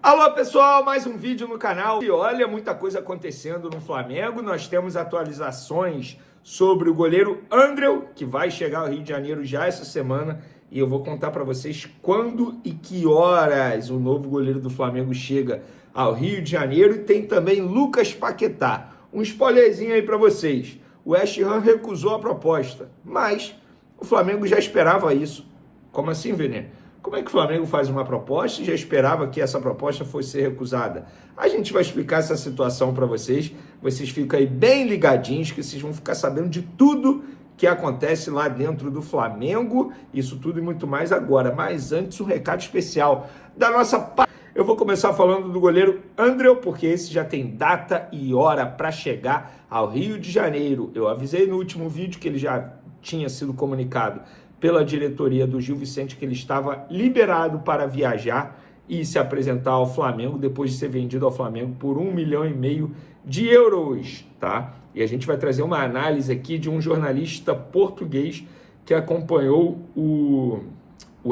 Alô pessoal, mais um vídeo no canal. E olha, muita coisa acontecendo no Flamengo. Nós temos atualizações sobre o goleiro Andreu, que vai chegar ao Rio de Janeiro já essa semana. E eu vou contar para vocês quando e que horas o novo goleiro do Flamengo chega ao Rio de Janeiro. E tem também Lucas Paquetá. Um spoilerzinho aí para vocês. O West Ham recusou a proposta, mas o Flamengo já esperava isso. Como assim, Vene? Como é que o Flamengo faz uma proposta e já esperava que essa proposta fosse ser recusada? A gente vai explicar essa situação para vocês. Vocês ficam aí bem ligadinhos, que vocês vão ficar sabendo de tudo que acontece lá dentro do Flamengo. Isso tudo e muito mais agora. Mas antes, um recado especial da nossa parte. Eu vou começar falando do goleiro Andreu, porque esse já tem data e hora para chegar ao Rio de Janeiro. Eu avisei no último vídeo que ele já tinha sido comunicado pela diretoria do Gil Vicente que ele estava liberado para viajar e se apresentar ao Flamengo depois de ser vendido ao Flamengo por 1,5 milhão de euros, tá? E a gente vai trazer uma análise aqui de um jornalista português que acompanhou o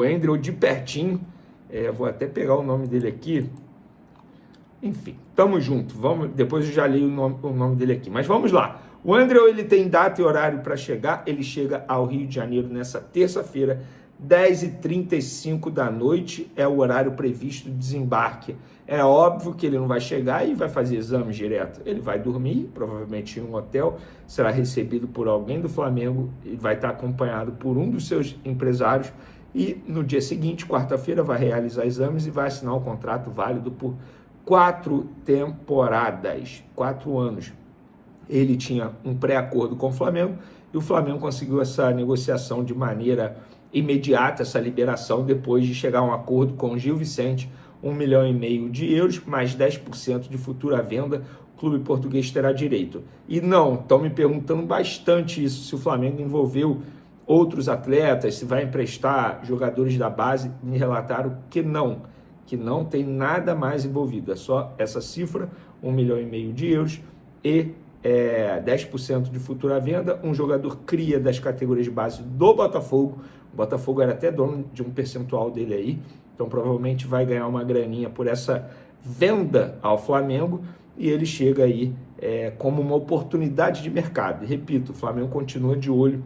Andreu de pertinho. Vou até pegar o nome dele aqui. Enfim, tamo junto. Depois eu já leio o nome dele aqui. Mas vamos lá. O Andreu, ele tem data e horário para chegar. Ele chega ao Rio de Janeiro nessa terça-feira, 10h35 da noite. É o horário previsto de desembarque. É óbvio que ele não vai chegar e vai fazer exames direto. Ele vai dormir, provavelmente em um hotel. Será recebido por alguém do Flamengo e vai estar acompanhado por um dos seus empresários. E no dia seguinte, quarta-feira, vai realizar exames e vai assinar um contrato válido por 4 temporadas, 4 anos. Ele tinha um pré-acordo com o Flamengo e o Flamengo conseguiu essa negociação de maneira imediata, essa liberação, depois de chegar a um acordo com o Gil Vicente, 1,5 milhão de euros, mais 10% de futura venda, o clube português terá direito. E não, estão me perguntando bastante isso, se o Flamengo envolveu outros atletas, se vai emprestar jogadores da base. Me relataram que não tem nada mais envolvido, é só essa cifra, 1,5 milhão de euros e 10% de futura venda, um jogador cria das categorias de base do Botafogo. O Botafogo era até dono de um percentual dele aí, então provavelmente vai ganhar uma graninha por essa venda ao Flamengo, e ele chega aí como uma oportunidade de mercado. E, repito, o Flamengo continua de olho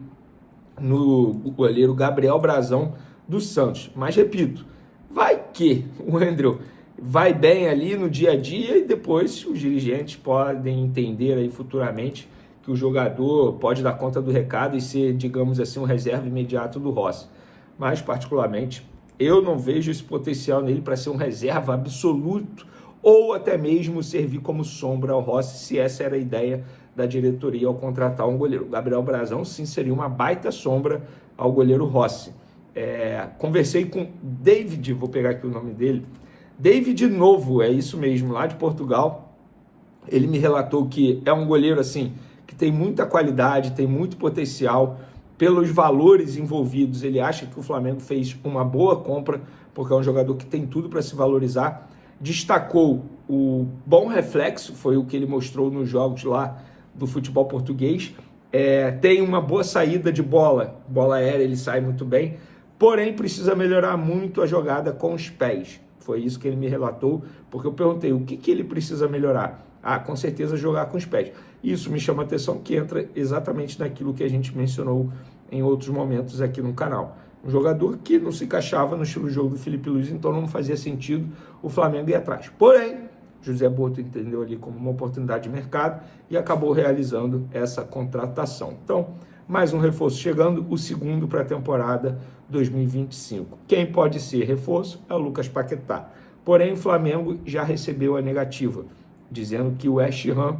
no goleiro Gabriel Brazão dos Santos, mas repito, vai que o Andreu vai bem ali no dia a dia e depois os dirigentes podem entender aí futuramente que o jogador pode dar conta do recado e ser, digamos assim, um reserva imediato do Rossi. Mas, particularmente, eu não vejo esse potencial nele para ser um reserva absoluto ou até mesmo servir como sombra ao Rossi, se essa era a ideia da diretoria ao contratar um goleiro. O Gabriel Brazão, sim, seria uma baita sombra ao goleiro Rossi. Conversei com David, vou pegar aqui o nome dele, David Novo, é isso mesmo, lá de Portugal. Ele me relatou que é um goleiro assim que tem muita qualidade, tem muito potencial. Pelos valores envolvidos, ele acha que o Flamengo fez uma boa compra, porque é um jogador que tem tudo para se valorizar. Destacou o bom reflexo, foi o que ele mostrou nos jogos lá do futebol português. Tem uma boa saída de bola aérea, ele sai muito bem, porém precisa melhorar muito a jogada com os pés. Foi isso que ele me relatou, porque eu perguntei o que ele precisa melhorar. Com certeza jogar com os pés. Isso me chama a atenção, que entra exatamente naquilo que a gente mencionou em outros momentos aqui no canal. Um jogador que não se encaixava no estilo de jogo do Felipe Luiz, então não fazia sentido o Flamengo ir atrás. Porém, José Boto entendeu ali como uma oportunidade de mercado e acabou realizando essa contratação. Então, mais um reforço chegando, o segundo para a temporada 2025. Quem pode ser reforço é o Lucas Paquetá. Porém, o Flamengo já recebeu a negativa, dizendo que o West Ham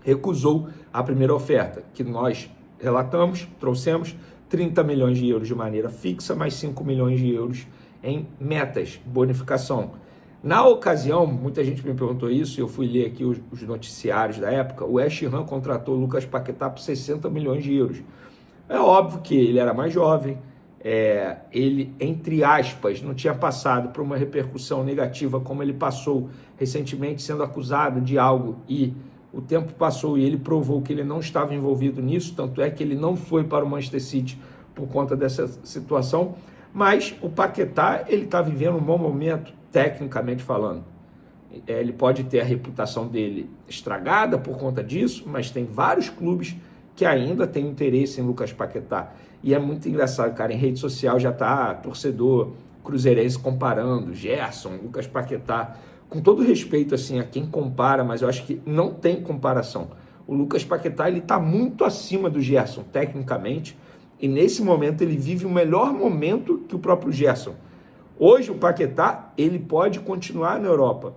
recusou a primeira oferta, que nós relatamos, trouxemos 30 milhões de euros de maneira fixa, mais 5 milhões de euros em metas, bonificação. Na ocasião, muita gente me perguntou isso, eu fui ler aqui os noticiários da época, o West Ham contratou o Lucas Paquetá por 60 milhões de euros. É óbvio que ele era mais jovem, ele, entre aspas, não tinha passado por uma repercussão negativa como ele passou recentemente, sendo acusado de algo, e o tempo passou e ele provou que ele não estava envolvido nisso, tanto é que ele não foi para o Manchester City por conta dessa situação. Mas o Paquetá, ele está vivendo um bom momento, tecnicamente falando. Ele pode ter a reputação dele estragada por conta disso, mas tem vários clubes que ainda têm interesse em Lucas Paquetá. E é muito engraçado, cara, em rede social já tá torcedor cruzeirense comparando Gerson, Lucas Paquetá, com todo respeito assim a quem compara, mas eu acho que não tem comparação. O Lucas Paquetá, ele tá muito acima do Gerson tecnicamente, e nesse momento ele vive o melhor momento que o próprio Gerson. Hoje o Paquetá, ele pode continuar na Europa.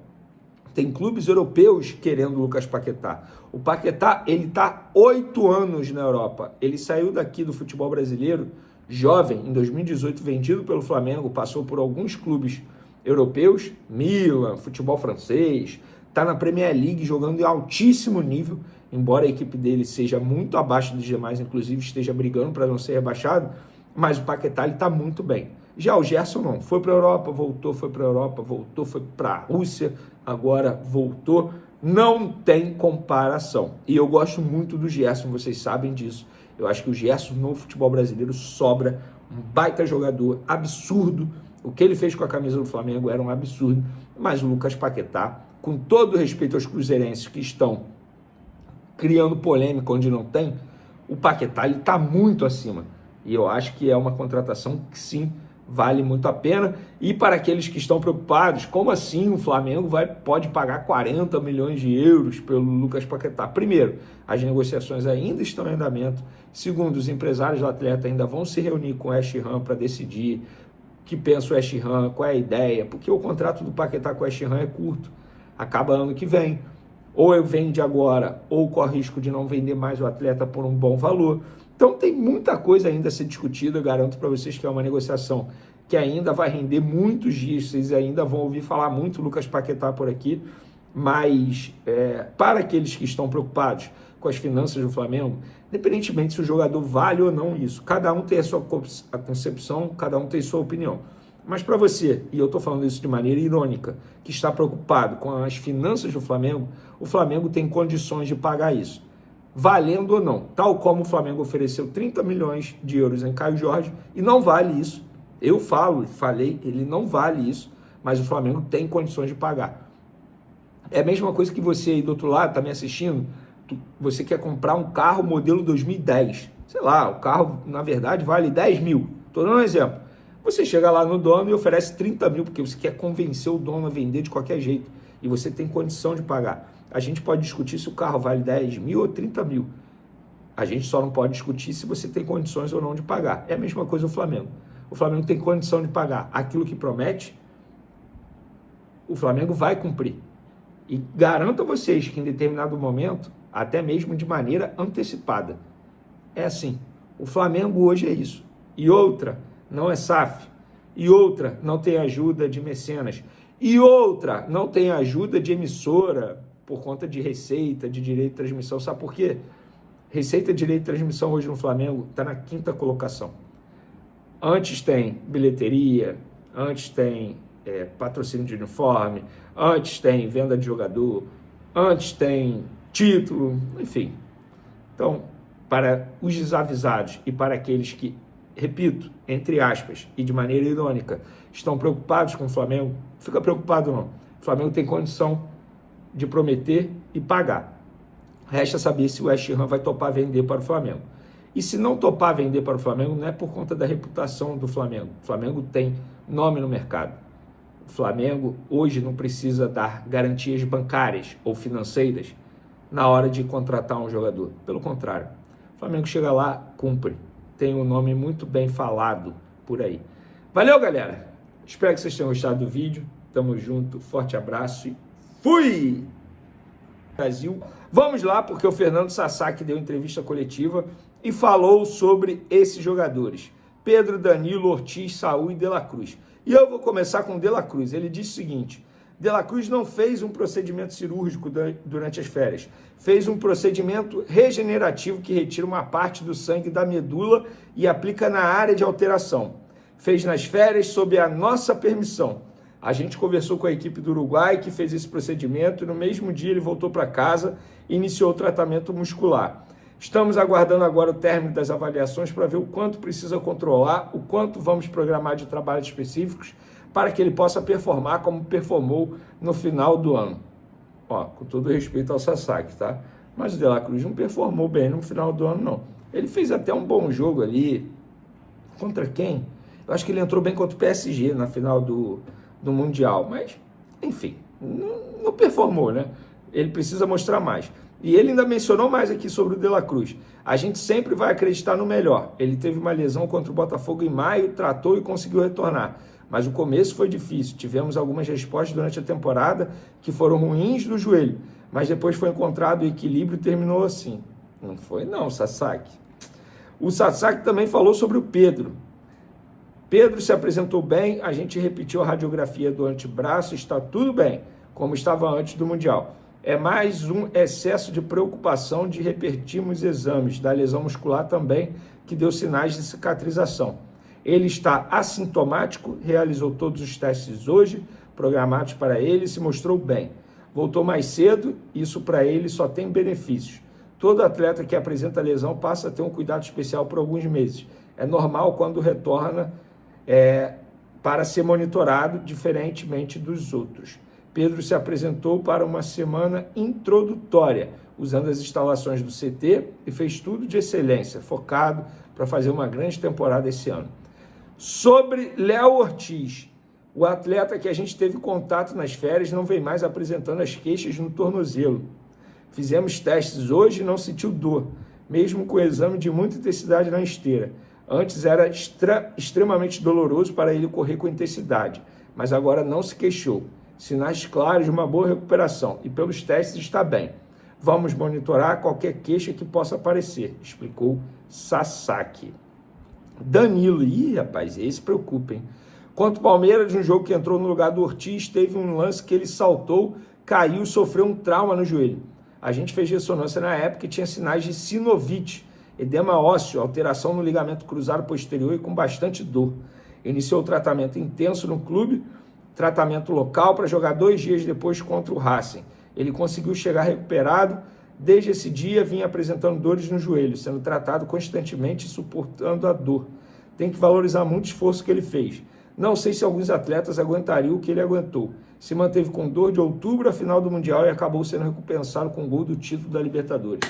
Tem clubes europeus querendo o Lucas Paquetá. O Paquetá, ele está 8 anos na Europa. Ele saiu daqui do futebol brasileiro, jovem, em 2018, vendido pelo Flamengo, passou por alguns clubes europeus, Milan, futebol francês, está na Premier League jogando em altíssimo nível, embora a equipe dele seja muito abaixo dos demais, inclusive esteja brigando para não ser rebaixado, mas o Paquetá está muito bem. Já o Gerson não, foi para a Europa, voltou, foi para a Europa, voltou, foi para a Rússia, agora voltou, não tem comparação. E eu gosto muito do Gerson, vocês sabem disso. Eu acho que o Gerson no futebol brasileiro sobra, um baita jogador, absurdo. O que ele fez com a camisa do Flamengo era um absurdo, mas o Lucas Paquetá, com todo respeito aos cruzeirenses que estão criando polêmica onde não tem, o Paquetá está muito acima. E eu acho que é uma contratação que sim, vale muito a pena. E para aqueles que estão preocupados, como assim o Flamengo pode pagar 40 milhões de euros pelo Lucas Paquetá? Primeiro, as negociações ainda estão em andamento. Segundo, os empresários do atleta ainda vão se reunir com o West Ham para decidir o que pensa o West Ham, qual é a ideia, porque o contrato do Paquetá com o West Ham é curto, acaba ano que vem. Ou vende agora, ou corre risco de não vender mais o atleta por um bom valor. Então tem muita coisa ainda a ser discutida, eu garanto para vocês que é uma negociação que ainda vai render muitos dias, vocês ainda vão ouvir falar muito Lucas Paquetá por aqui, mas para aqueles que estão preocupados com as finanças do Flamengo, independentemente se o jogador vale ou não isso, cada um tem a sua concepção, cada um tem sua opinião. Mas para você, e eu estou falando isso de maneira irônica, que está preocupado com as finanças do Flamengo, o Flamengo tem condições de pagar isso. Valendo ou não, tal como o Flamengo ofereceu 30 milhões de euros em Caio Jorge, e não vale isso. Eu falei, ele não vale isso, mas o Flamengo tem condições de pagar. É a mesma coisa que você aí do outro lado está me assistindo, você quer comprar um carro modelo 2010, sei lá, o carro na verdade vale 10 mil, estou dando um exemplo. Você chega lá no dono e oferece 30 mil, porque você quer convencer o dono a vender de qualquer jeito, e você tem condição de pagar. A gente pode discutir se o carro vale 10 mil ou 30 mil. A gente só não pode discutir se você tem condições ou não de pagar. É a mesma coisa o Flamengo. O Flamengo tem condição de pagar aquilo que promete, o Flamengo vai cumprir. E garanto a vocês que em determinado momento, até mesmo de maneira antecipada, é assim. O Flamengo hoje é isso. E outra, não é SAF. E outra, não tem ajuda de mecenas. E outra, não tem ajuda de emissora por conta de receita, de direito de transmissão. Sabe por quê? Receita de direito de transmissão hoje no Flamengo está na 5ª colocação. Antes tem bilheteria, antes tem patrocínio de uniforme, antes tem venda de jogador, antes tem título, enfim. Então, para os desavisados e para aqueles que, repito, entre aspas, e de maneira irônica, estão preocupados com o Flamengo, fica preocupado não. O Flamengo tem condição de prometer e pagar. Resta saber se o West Ham vai topar vender para o Flamengo. E se não topar vender para o Flamengo, não é por conta da reputação do Flamengo. O Flamengo tem nome no mercado. O Flamengo hoje não precisa dar garantias bancárias ou financeiras na hora de contratar um jogador. Pelo contrário, o Flamengo chega lá, cumpre. Tem um nome muito bem falado por aí. Valeu, galera! Espero que vocês tenham gostado do vídeo. Tamo junto, forte abraço e fui! Brasil. Vamos lá, porque o Fernando Sasaki deu entrevista coletiva e falou sobre esses jogadores. Pedro, Danilo, Ortiz, Saúl e De La Cruz. E eu vou começar com De La Cruz. Ele disse o seguinte: De La Cruz não fez um procedimento cirúrgico durante as férias. Fez um procedimento regenerativo que retira uma parte do sangue da medula e aplica na área de alteração. Fez nas férias sob a nossa permissão. A gente conversou com a equipe do Uruguai que fez esse procedimento e no mesmo dia ele voltou para casa e iniciou o tratamento muscular. Estamos aguardando agora o término das avaliações para ver o quanto precisa controlar, o quanto vamos programar de trabalhos específicos, para que ele possa performar como performou no final do ano. Ó, com todo respeito ao Sasaki, tá? Mas o De La Cruz não performou bem no final do ano, não. Ele fez até um bom jogo ali. Contra quem? Eu acho que ele entrou bem contra o PSG na final do Mundial. Mas, enfim, não performou, né? Ele precisa mostrar mais. E ele ainda mencionou mais aqui sobre o De La Cruz. A gente sempre vai acreditar no melhor. Ele teve uma lesão contra o Botafogo em maio, tratou e conseguiu retornar. Mas o começo foi difícil. Tivemos algumas respostas durante a temporada que foram ruins do joelho. Mas depois foi encontrado o equilíbrio e terminou assim. Não foi não, Sasaki. O Sasaki também falou sobre o Pedro. Pedro se apresentou bem, a gente repetiu a radiografia do antebraço, está tudo bem, como estava antes do Mundial. É mais um excesso de preocupação de repetirmos exames da lesão muscular também, que deu sinais de cicatrização. Ele está assintomático, realizou todos os testes hoje, programados para ele, e se mostrou bem. Voltou mais cedo, isso para ele só tem benefícios. Todo atleta que apresenta lesão passa a ter um cuidado especial por alguns meses. É normal quando retorna para ser monitorado, diferentemente dos outros. Pedro se apresentou para uma semana introdutória, usando as instalações do CT e fez tudo de excelência, focado para fazer uma grande temporada esse ano. Sobre Léo Ortiz, o atleta que a gente teve contato nas férias não vem mais apresentando as queixas no tornozelo. Fizemos testes hoje e não sentiu dor, mesmo com o exame de muita intensidade na esteira. Antes era extremamente doloroso para ele correr com intensidade, mas agora não se queixou. Sinais claros de uma boa recuperação e pelos testes está bem. Vamos monitorar qualquer queixa que possa aparecer, explicou Sasaki. Danilo, rapaz, esse preocupa, hein? Contra o Palmeiras, no jogo que entrou no lugar do Ortiz, teve um lance que ele saltou, caiu e sofreu um trauma no joelho. A gente fez ressonância na época e tinha sinais de sinovite, edema ósseo, alteração no ligamento cruzado posterior e com bastante dor. Iniciou o tratamento intenso no clube, tratamento local para jogar 2 dias depois contra o Racing. Ele conseguiu chegar recuperado. Desde esse dia vinha apresentando dores no joelho, sendo tratado constantemente e suportando a dor. Tem que valorizar muito o esforço que ele fez. Não sei se alguns atletas aguentariam o que ele aguentou. Se manteve com dor de outubro à final do Mundial e acabou sendo recompensado com o gol do título da Libertadores.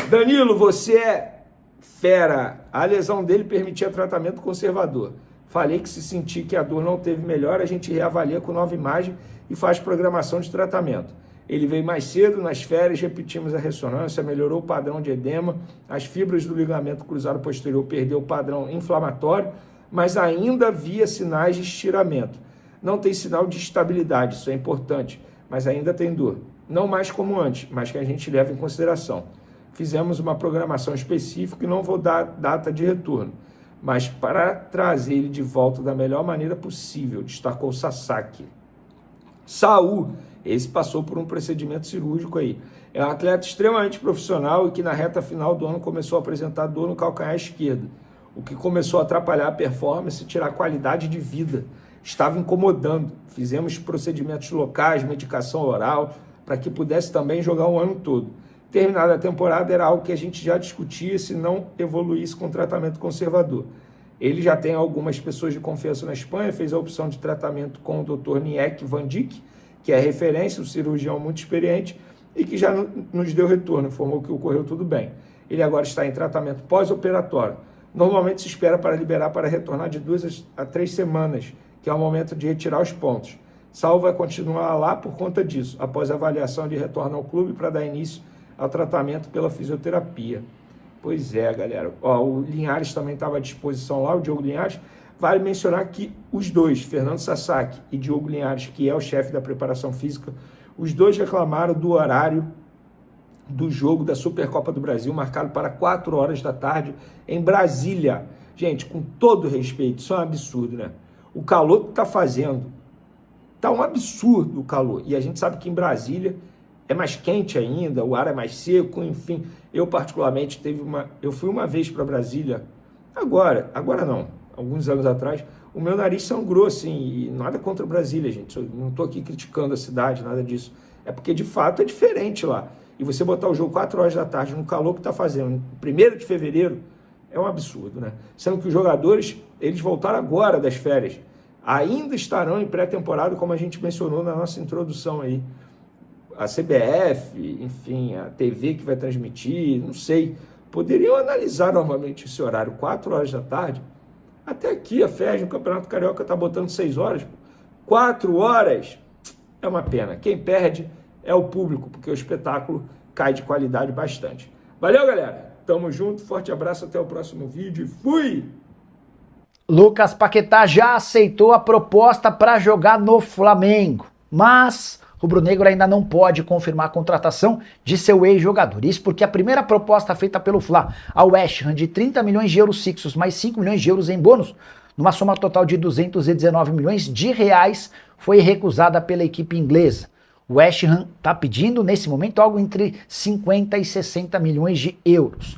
Danilo, você é fera. A lesão dele permitia tratamento conservador. Falei que se sentir que a dor não teve melhor, a gente reavalia com nova imagem e faz programação de tratamento. Ele veio mais cedo, nas férias, repetimos a ressonância, melhorou o padrão de edema, as fibras do ligamento cruzado posterior perdeu o padrão inflamatório, mas ainda havia sinais de estiramento. Não tem sinal de estabilidade, isso é importante, mas ainda tem dor. Não mais como antes, mas que a gente leva em consideração. Fizemos uma programação específica e não vou dar data de retorno, mas para trazer ele de volta da melhor maneira possível, destacou Sasaki. Saul, esse passou por um procedimento cirúrgico aí. É um atleta extremamente profissional e que na reta final do ano começou a apresentar dor no calcanhar esquerdo, o que começou a atrapalhar a performance e tirar a qualidade de vida. Estava incomodando. Fizemos procedimentos locais, medicação oral, para que pudesse também jogar o ano todo. Terminada a temporada era algo que a gente já discutia se não evoluísse com tratamento conservador. Ele já tem algumas pessoas de confiança na Espanha, fez a opção de tratamento com o Dr. Niek Van Dijk, que é referência, um cirurgião muito experiente e que já nos deu retorno, informou que ocorreu tudo bem. Ele agora está em tratamento pós-operatório. Normalmente se espera para liberar para retornar de 2 a 3 semanas, que é o momento de retirar os pontos. Saul vai continuar lá por conta disso. Após a avaliação, ele retorna ao clube para dar início ao tratamento pela fisioterapia. Pois é, galera. Ó, o Linhares também estava à disposição lá, o Diogo Linhares. Vale mencionar que os dois, Fernando Sasaki e Diogo Linhares, que é o chefe da preparação física, os dois reclamaram do horário do jogo da Supercopa do Brasil, marcado para 4 horas da tarde em Brasília. Gente, com todo respeito, isso é um absurdo, né? O calor que está fazendo, está um absurdo o calor. E a gente sabe que em Brasília é mais quente ainda, o ar é mais seco, enfim. Eu particularmente eu fui uma vez para Brasília, agora não, alguns anos atrás, o meu nariz sangrou, assim, e nada contra Brasília, gente. Eu não estou aqui criticando a cidade, nada disso. É porque, de fato, é diferente lá. E você botar o jogo 4 horas da tarde, no calor que está fazendo, 1º de fevereiro, é um absurdo, né? Sendo que os jogadores, eles voltaram agora das férias. ainda estarão em pré-temporada, como a gente mencionou na nossa introdução aí. A CBF, enfim, a TV que vai transmitir, não sei, poderiam analisar novamente esse horário, 4 horas da tarde. Até aqui a FERJ no Campeonato Carioca está botando 6 horas. 4 horas é uma pena. Quem perde é o público, porque o espetáculo cai de qualidade bastante. Valeu, galera. Tamo junto, forte abraço, até o próximo vídeo e fui! Lucas Paquetá já aceitou a proposta para jogar no Flamengo, mas o rubro-negro ainda não pode confirmar a contratação de seu ex-jogador. Isso porque a primeira proposta feita pelo Fla ao West Ham de 30 milhões de euros fixos mais 5 milhões de euros em bônus, numa soma total de 219 milhões de reais, foi recusada pela equipe inglesa. O West Ham está pedindo, nesse momento, algo entre 50 e 60 milhões de euros.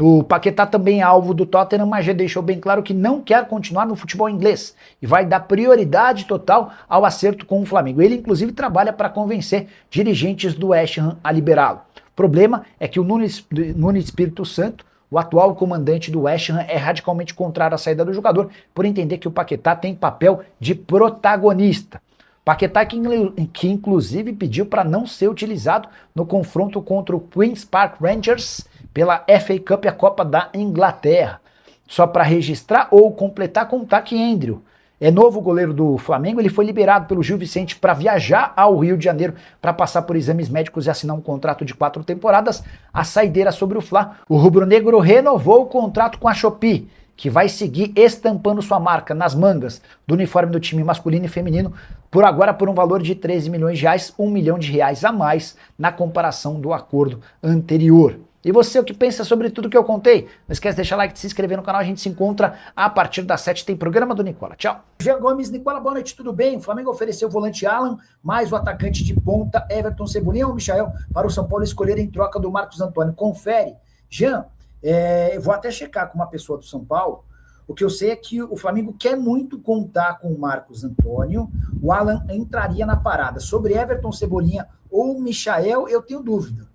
O Paquetá também é alvo do Tottenham, mas já deixou bem claro que não quer continuar no futebol inglês e vai dar prioridade total ao acerto com o Flamengo. Ele, inclusive, trabalha para convencer dirigentes do West Ham a liberá-lo. O problema é que o Nuno Espírito Santo, o atual comandante do West Ham, é radicalmente contrário à saída do jogador, por entender que o Paquetá tem papel de protagonista. Paquetá que inclusive pediu para não ser utilizado no confronto contra o Queen's Park Rangers pela FA Cup, a Copa da Inglaterra. Só para registrar ou completar, contar que Andrew é novo goleiro do Flamengo, ele foi liberado pelo Gil Vicente para viajar ao Rio de Janeiro para passar por exames médicos e assinar um contrato de 4 temporadas. A saideira sobre o Fla, o rubro-negro renovou o contrato com a Shopee, que vai seguir estampando sua marca nas mangas do uniforme do time masculino e feminino, por agora por um valor de 13 milhões de reais, 1 milhão de reais a mais na comparação do acordo anterior. E você, o que pensa sobre tudo que eu contei? Não esquece de deixar like, de se inscrever no canal, a gente se encontra a partir das 7, tem programa do Nicola. Tchau. Jean Gomes, Nicola, boa noite, tudo bem? O Flamengo ofereceu o volante Alan, mais o atacante de ponta Everton Cebolinha ou Michael para o São Paulo escolher em troca do Marcos Antônio. Confere. Jean, eu vou até checar com uma pessoa do São Paulo. O que eu sei é que o Flamengo quer muito contar com o Marcos Antônio. O Alan entraria na parada. Sobre Everton Cebolinha ou Michael, eu tenho dúvida.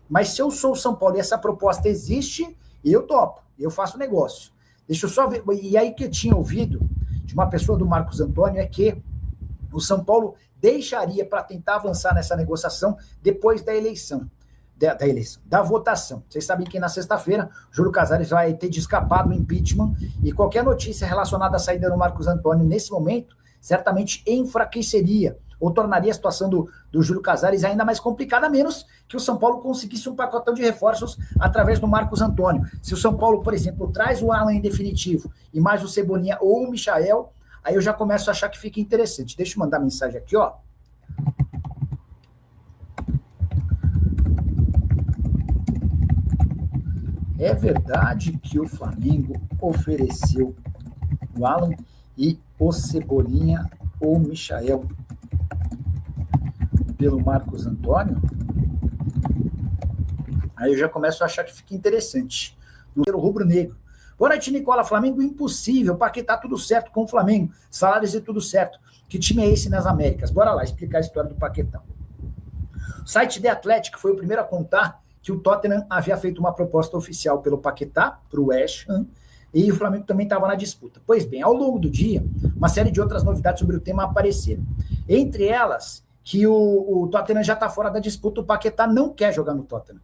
Mas se eu sou o São Paulo e essa proposta existe, eu topo, eu faço negócio. Deixa eu só ver. E aí que eu tinha ouvido de uma pessoa do Marcos Antônio é que o São Paulo deixaria para tentar avançar nessa negociação depois da eleição. Da votação. Vocês sabem que na sexta-feira o Júlio Casares vai ter de escapar do impeachment e qualquer notícia relacionada à saída do Marcos Antônio nesse momento certamente enfraqueceria ou tornaria a situação do Júlio Casares ainda mais complicada, a menos que o São Paulo conseguisse um pacotão de reforços através do Marcos Antônio. Se o São Paulo, por exemplo, traz o Alan em definitivo e mais o Cebolinha ou o Michael, aí eu já começo a achar que fica interessante. Deixa eu mandar mensagem aqui, ó. É verdade que o Flamengo ofereceu o Alan e o Cebolinha ou o Michael pelo Marcos Antônio? Aí eu já começo a achar que fica interessante. No rubro-negro. Boa noite, Nicola. Flamengo impossível. Paquetá tudo certo com o Flamengo. Salários e tudo certo. Que time é esse nas Américas? Bora lá explicar a história do Paquetá. O site The Athletic foi o primeiro a contar que o Tottenham havia feito uma proposta oficial pelo Paquetá, para o West Ham, e o Flamengo também estava na disputa. Pois bem, ao longo do dia, uma série de outras novidades sobre o tema apareceram. Entre elas, que o Tottenham já está fora da disputa, o Paquetá não quer jogar no Tottenham.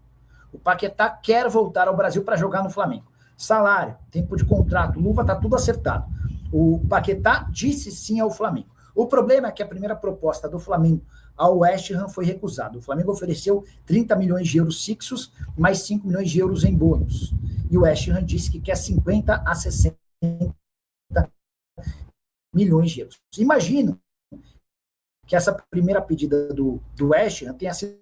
O Paquetá quer voltar ao Brasil para jogar no Flamengo. Salário, tempo de contrato, luva, está tudo acertado. O Paquetá disse sim ao Flamengo. O problema é que a primeira proposta do Flamengo ao West Ham foi recusado. O Flamengo ofereceu 30 milhões de euros fixos, mais 5 milhões de euros em bônus. E o West Ham disse que quer 50 a 60 milhões de euros. Imagino que essa primeira pedida do West Ham tenha sido,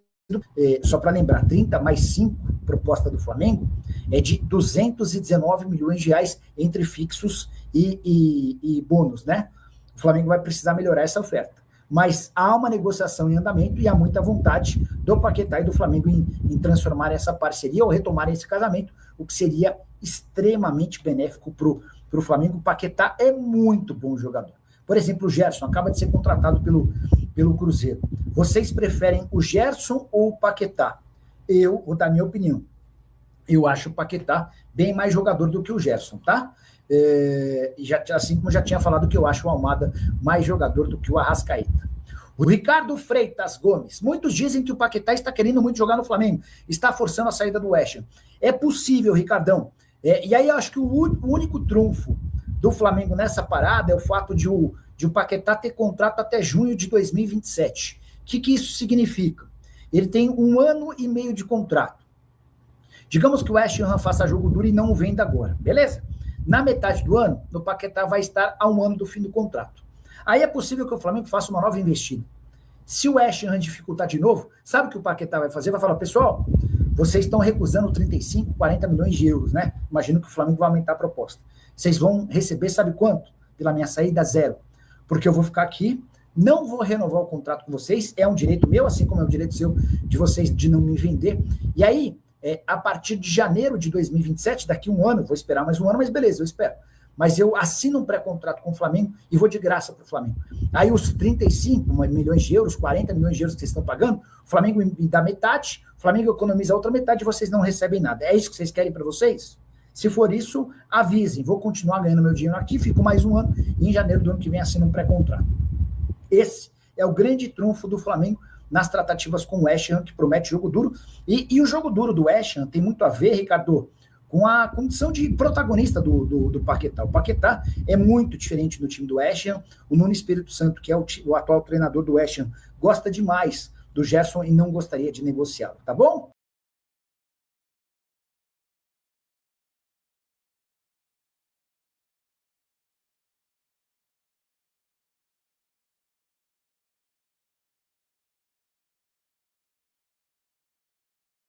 só para lembrar, 30 mais 5, proposta do Flamengo, é de 219 milhões de reais entre fixos e bônus, né? O Flamengo vai precisar melhorar essa oferta. Mas há uma negociação em andamento e há muita vontade do Paquetá e do Flamengo em transformar essa parceria ou retomar esse casamento, o que seria extremamente benéfico para o Flamengo. O Paquetá é muito bom jogador. Por exemplo, o Gerson acaba de ser contratado pelo Cruzeiro. Vocês preferem o Gerson ou o Paquetá? Eu vou dar minha opinião. Eu acho o Paquetá bem mais jogador do que o Gerson, tá? assim como já tinha falado que eu acho o Almada mais jogador do que o Arrascaeta. O Ricardo Freitas Gomes. Muitos dizem que o Paquetá está querendo muito jogar no Flamengo, está forçando a saída do West Ham. É possível, Ricardão. E aí eu acho que o único trunfo do Flamengo nessa parada é o fato de o Paquetá ter contrato até junho de 2027. O que isso significa? Ele tem 1 ano e meio de contrato. Digamos que o West Ham faça jogo duro e não o venda agora, beleza? Na metade do ano, o Paquetá vai estar a 1 ano do fim do contrato. Aí é possível que o Flamengo faça uma nova investida. Se o West Ham dificultar de novo, sabe o que o Paquetá vai fazer? Vai falar, pessoal, vocês estão recusando 35, 40 milhões de euros, né? Imagino que o Flamengo vai aumentar a proposta. Vocês vão receber, sabe quanto? Pela minha saída, 0. Porque eu vou ficar aqui, não vou renovar o contrato com vocês, é um direito meu, assim como é um direito seu de vocês de não me vender. E aí, a partir de janeiro de 2027, daqui 1 ano, vou esperar mais 1 ano, mas beleza, eu espero. Mas eu assino um pré-contrato com o Flamengo e vou de graça para o Flamengo. Aí os 35 milhões de euros, 40 milhões de euros que vocês estão pagando, o Flamengo me dá metade, o Flamengo economiza a outra metade e vocês não recebem nada. É isso que vocês querem para vocês? Se for isso, avisem. Vou continuar ganhando meu dinheiro aqui, fico mais 1 ano e em janeiro do ano que vem assino um pré-contrato. Esse é o grande trunfo do Flamengo nas tratativas com o West Ham, que promete jogo duro. E o jogo duro do West Ham tem muito a ver, Ricardo, com a condição de protagonista do Paquetá. O Paquetá é muito diferente do time do West Ham. O Nuno Espírito Santo, que é o atual treinador do West Ham, gosta demais do Gerson e não gostaria de negociá-lo, tá bom?